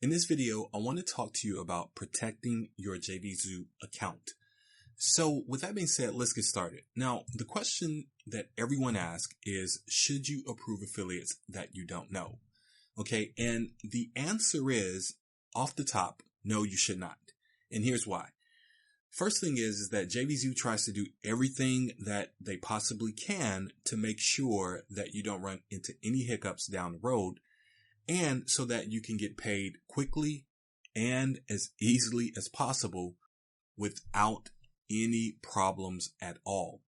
In this video, I want to talk to you about protecting your JVZoo account. So with that being said, let's get started. Now, the question that everyone asks is, should you approve affiliates that you don't know? Okay. And the answer is off the top, no, you should not. And here's why. First thing is that JVZoo tries to do everything that they possibly can to make sure that you don't run into any hiccups down the road, and so that you can get paid quickly and as easily as possible without any problems at all.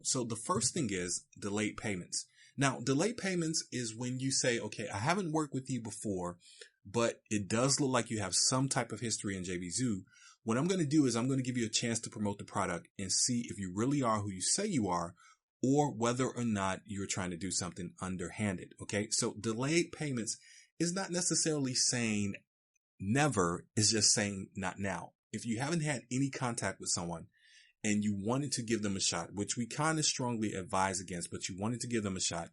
So the first thing is delayed payments. Now, delayed payments is when you say, okay, I haven't worked with you before, but it does look like you have some type of history in JVZoo. What I'm going to do is I'm going to give you a chance to promote the product and see if you really are who you say you are, or whether or not you're trying to do something underhanded. Okay. So delayed payments is not necessarily saying never, it's just saying not now. If you haven't had any contact with someone and you wanted to give them a shot, which we kind of strongly advise against, but you wanted to give them a shot,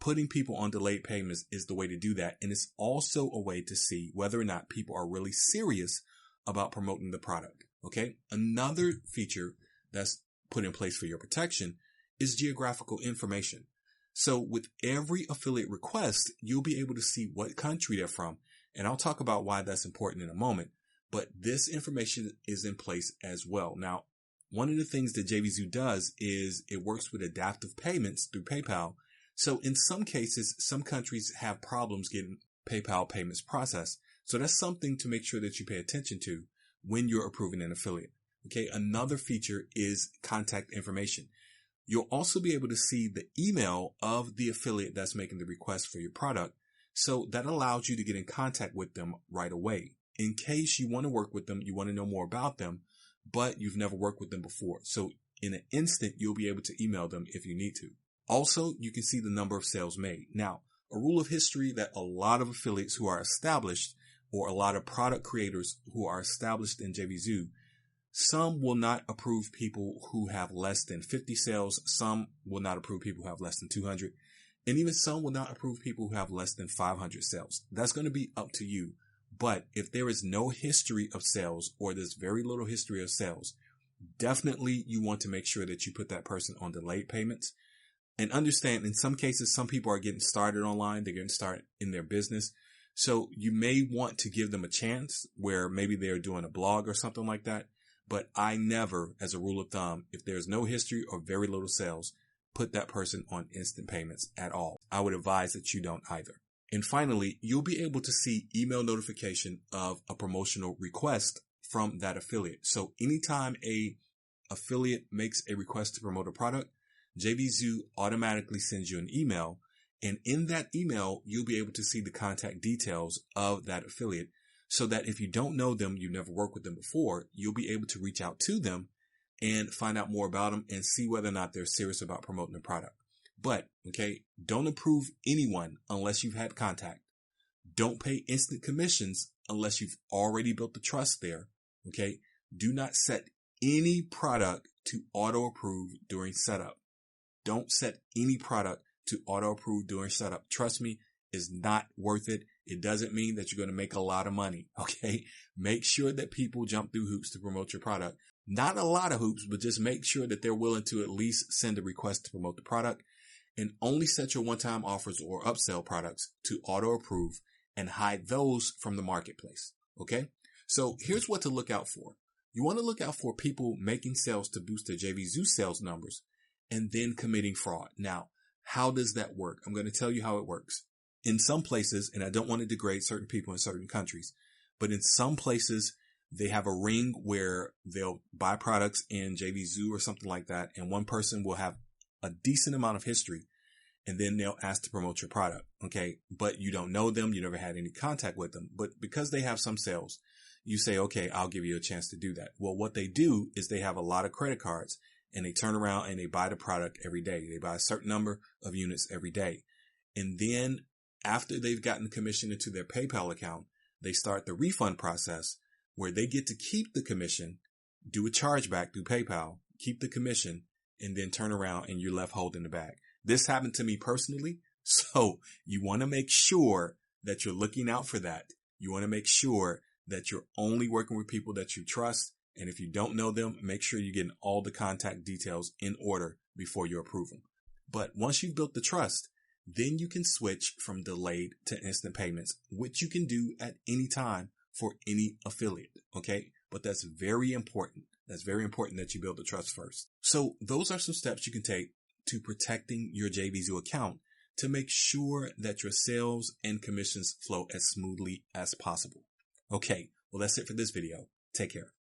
putting people on delayed payments is the way to do that. And it's also a way to see whether or not people are really serious about promoting the product. Okay. Another feature that's put in place for your protection is geographical information. So with every affiliate request, you'll be able to see what country they're from. And I'll talk about why that's important in a moment. But this information is in place as well. Now, one of the things that JVZoo does is it works with adaptive payments through PayPal. So in some cases, some countries have problems getting PayPal payments processed. So that's something to make sure that you pay attention to when you're approving an affiliate. Okay. Another feature is contact information. You'll also be able to see the email of the affiliate that's making the request for your product. So that allows you to get in contact with them right away. In case you want to work with them, you want to know more about them, but you've never worked with them before. So in an instant, you'll be able to email them if you need to. Also, you can see the number of sales made. Now, a rule of history that a lot of affiliates who are established, or a lot of product creators who are established in JVZoo, some will not approve people who have less than 50 sales. Some will not approve people who have less than 200. And even some will not approve people who have less than 500 sales. That's going to be up to you. But if there is no history of sales, or there's very little history of sales, definitely you want to make sure that you put that person on delayed payments. And understand, in some cases, some people are getting started online. They're getting started in their business. So you may want to give them a chance where maybe they're doing a blog or something like that. But I never, as a rule of thumb, if there's no history or very little sales, put that person on instant payments at all. I would advise that you don't either. And finally, you'll be able to see email notification of a promotional request from that affiliate. So anytime a affiliate makes a request to promote a product, JVZoo automatically sends you an email. And in that email, you'll be able to see the contact details of that affiliate, so that if you don't know them, you've never worked with them before, you'll be able to reach out to them and find out more about them and see whether or not they're serious about promoting the product. But, okay, don't approve anyone unless you've had contact. Don't pay instant commissions unless you've already built the trust there. Okay. Do not set any product to auto approve during setup. Don't set any product to auto approve during setup. Trust me, it's not worth it. It doesn't mean that you're going to make a lot of money. Okay. Make sure that people jump through hoops to promote your product. Not a lot of hoops, but just make sure that they're willing to at least send a request to promote the product, and only set your one-time offers or upsell products to auto approve and hide those from the marketplace. Okay. So here's what to look out for. You want to look out for people making sales to boost their JVZoo sales numbers and then committing fraud. Now, how does that work? I'm going to tell you how it works. In some places, and I don't want to degrade certain people in certain countries, but in some places, they have a ring where they'll buy products in JVZoo or something like that, and one person will have a decent amount of history, and then they'll ask to promote your product. Okay. But you don't know them. You never had any contact with them. But because they have some sales, you say, okay, I'll give you a chance to do that. Well, what they do is they have a lot of credit cards, and they turn around and they buy the product every day. They buy a certain number of units every day. And then after they've gotten commission into their PayPal account, they start the refund process where they get to keep the commission, do a chargeback through PayPal, keep the commission, and then turn around and you're left holding the bag. This happened to me personally. So you want to make sure that you're looking out for that. You want to make sure that you're only working with people that you trust. And if you don't know them, make sure you're getting all the contact details in order before you approve them. But once you've built the trust, then you can switch from delayed to instant payments, which you can do at any time for any affiliate. Okay. But that's very important. That's very important that you build the trust first. So those are some steps you can take to protecting your JVZoo account to make sure that your sales and commissions flow as smoothly as possible. Okay. Well, that's it for this video. Take care.